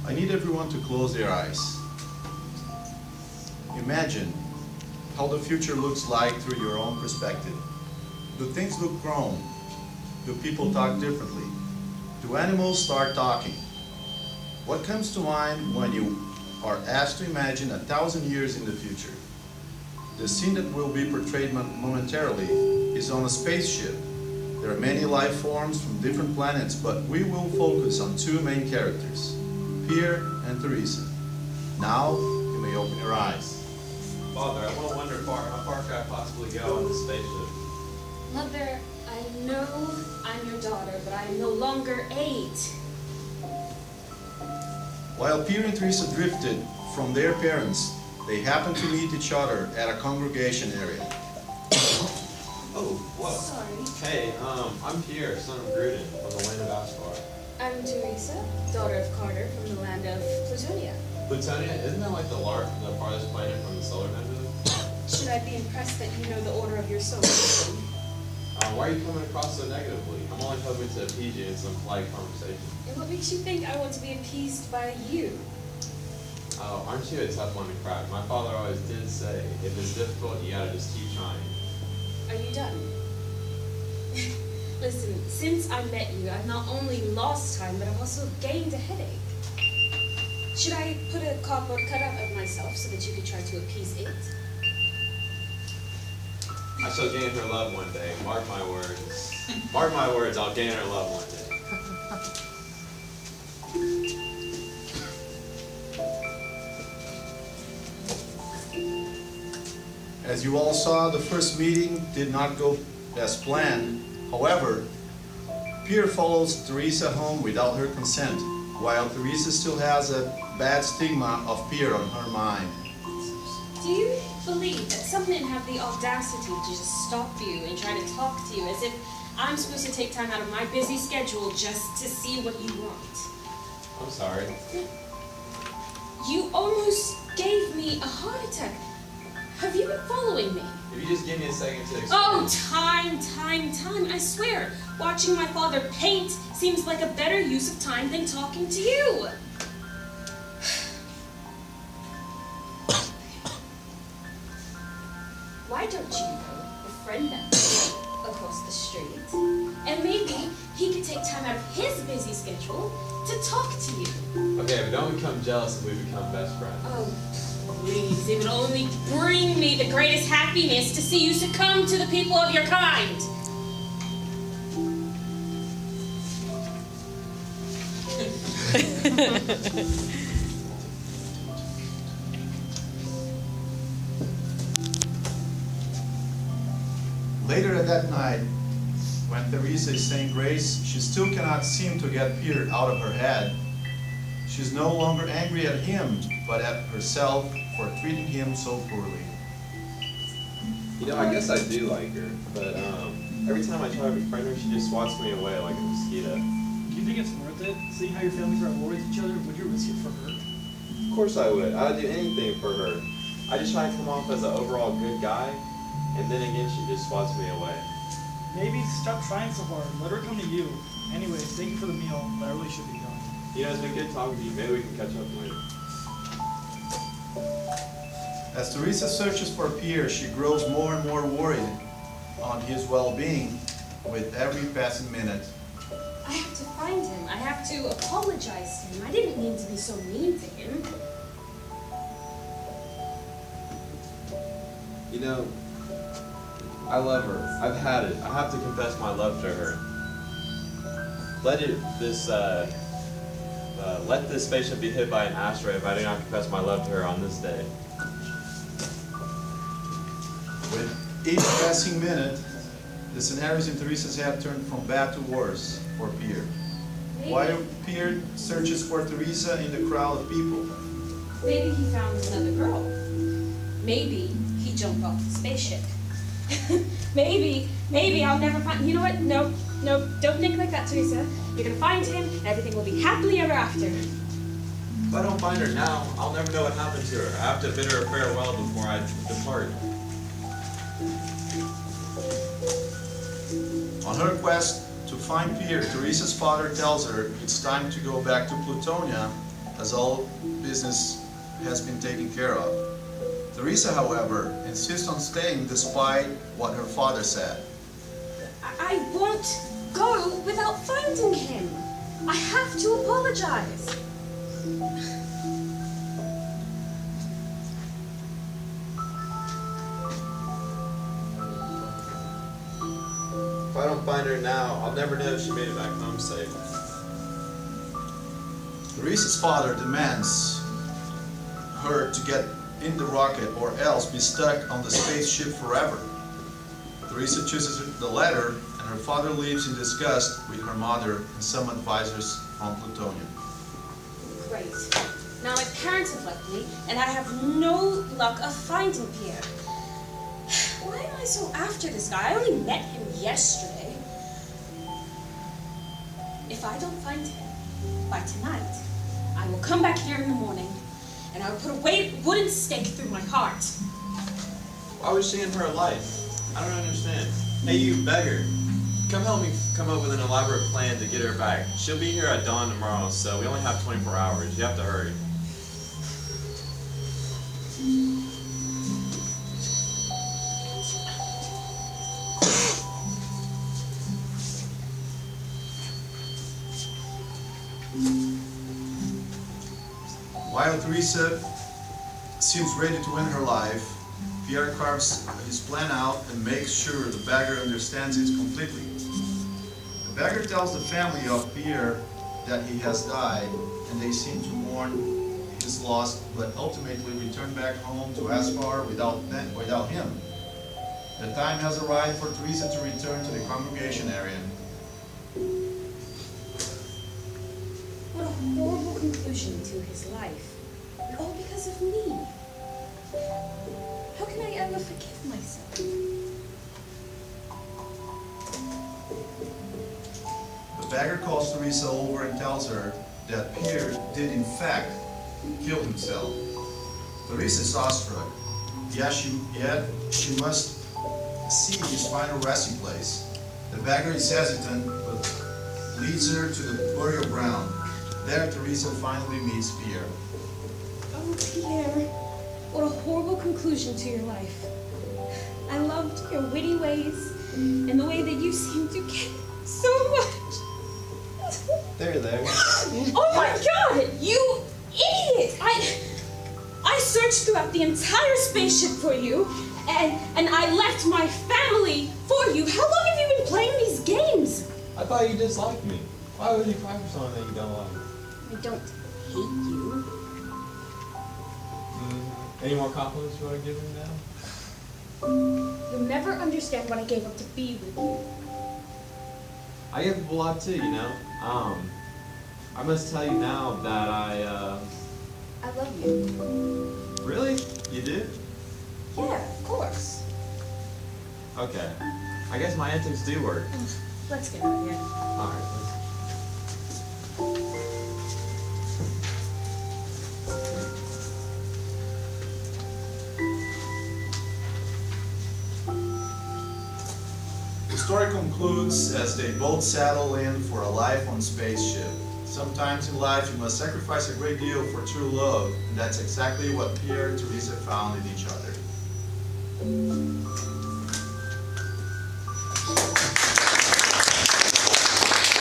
I need everyone to close their eyes. Imagine how the future looks like through your own perspective. Do things look grown? Do people talk differently? Do animals start talking? What comes to mind when you are asked to imagine 1,000 years in the future? The scene that will be portrayed momentarily is on a spaceship. There are many life forms from different planets, but we will focus on two main characters, Pier and Theresa. Now, you may open your eyes. Father, I won't wonder how far could I possibly go on this spaceship? Mother, I know I'm your daughter, but I am no longer 8. While Pier and Theresa drifted from their parents, they happened to meet each other at a congregation area. Oh, whoa. Sorry. Hey, I'm Pierre, son of Gruden, from the land of Asphar. I'm Theresa, daughter of Carter from the land of Plutonia. Plutonia, isn't that like the farthest planet from the solar nebula? Should I be impressed that you know the order of your solar system? Why are you coming across so negatively? I'm only hoping to appease you in some polite conversation. And what makes you think I want to be appeased by you? Oh, aren't you a tough one to crack? My father always did say, if it's difficult, you gotta just keep trying. Are you done? Listen, since I met you, I've not only lost time, but I've also gained a headache. Should I put a cardboard cutout of myself so that you could try to appease it? I shall gain her love one day. Mark my words. Mark my words, I'll gain her love one day. As you all saw, the first meeting did not go as planned. However, Pier follows Theresa home without her consent, while Theresa still has a bad stigma of Pier on her mind. Do you believe that some men have the audacity to just stop you and try to talk to you as if I'm supposed to take time out of my busy schedule just to see what you want? I'm sorry. You almost gave me a heart attack. Have you been following me? If you just give me a second to explain. Oh, time. I swear, watching my father paint seems like a better use of time than talking to you. Why don't you befriend them across the street? And maybe he could take time out of his busy schedule to talk to you. Okay, but don't become jealous if we become best friends. Oh, please, it would only bring me the greatest happiness to see you succumb to the people of your kind. Later that night, when Theresa is saying grace, she still cannot seem to get Pier out of her head. She's no longer angry at him, but at herself for treating him so poorly. You know, I guess I do like her, but every time I try to befriend her, she just swats me away like a mosquito. Do you think it's worth it? Seeing how your families are at war with each other, would you risk it for her? Of course I would. I'd do anything for her. I just try to come off as an overall good guy, and then again she just swats me away. Maybe stop trying so hard. Let her come to you. Anyways, thank you for the meal, but I really should be going. You know, it's been good talking to you. Maybe we can catch up later. As Theresa searches for Pier, she grows more and more worried on his well-being with every passing minute. I have to find him. I have to apologize to him. I didn't mean to be so mean to him. You know, I love her. I've had it. I have to confess my love to her. Let this spaceship be hit by an asteroid if I do not confess my love to her on this day. With each passing minute, the scenarios in Theresa's head turn from bad to worse for Pier. While Pier searches for Theresa in the crowd of people. Maybe he found another girl. Maybe he jumped off the spaceship. Maybe I'll never find. You know what? No, don't think like that, Theresa. You're gonna find him, and everything will be happily ever after. If I don't find her now, I'll never know what happened to her. I have to bid her a farewell before I depart. On her quest to find Pier, Theresa's father tells her it's time to go back to Plutonia as all business has been taken care of. Theresa, however, insists on staying despite what her father said. I won't go without finding him. I have to apologize. If I don't find her now, I'll never know if she made it back home safe. Theresa's father demands her to get in the rocket or else be stuck on the spaceship forever. Theresa chooses the latter, and her father leaves in disgust with her mother and some advisors on plutonium. Great. Now my parents have left me, and I have no luck of finding Pierre. Why am I so after this guy? I only met him yesterday. If I don't find him by tonight, I will come back here in the morning, and I will put a wooden stake through my heart. Why was she in her life? I don't understand. Hey, you beggar. Come help me come up with an elaborate plan to get her back. She'll be here at dawn tomorrow, so we only have 24 hours. You have to hurry. While Theresa seems ready to win her life, Pierre carves his plan out and makes sure the beggar understands it completely. The beggar tells the family of Pierre that he has died, and they seem to mourn his loss, but ultimately return back home to Aspar without him. The time has arrived for Theresa to return to the congregation area. What a horrible conclusion to his life. And all because of me. How can I ever forgive myself? The beggar calls Theresa over and tells her that Pierre did in fact kill himself. Theresa is awestruck, yet she must see his final resting place. The beggar is hesitant, but leads her to the burial ground. There Theresa finally meets Pierre. Oh, Pierre, what a horrible conclusion to your life. I loved your witty ways and the way that you seemed to care so much. There. Oh my God, you idiot! I searched throughout the entire spaceship for you, and I left my family for you. How long have you been playing these games? I thought you disliked me. Why would you cry for someone that you don't like? I don't hate you. Any more compliments you want to give me now? You'll never understand what I gave up to be with you. I give up a lot too, you know. I must tell you now that I love you. Really? You do? Yeah, of course. Okay. I guess my antics do work. Let's get out of here. Alright, The story concludes as they both settle in for a life on spaceship. Sometimes in life you must sacrifice a great deal for true love, and that's exactly what Pierre and Theresa found in each other.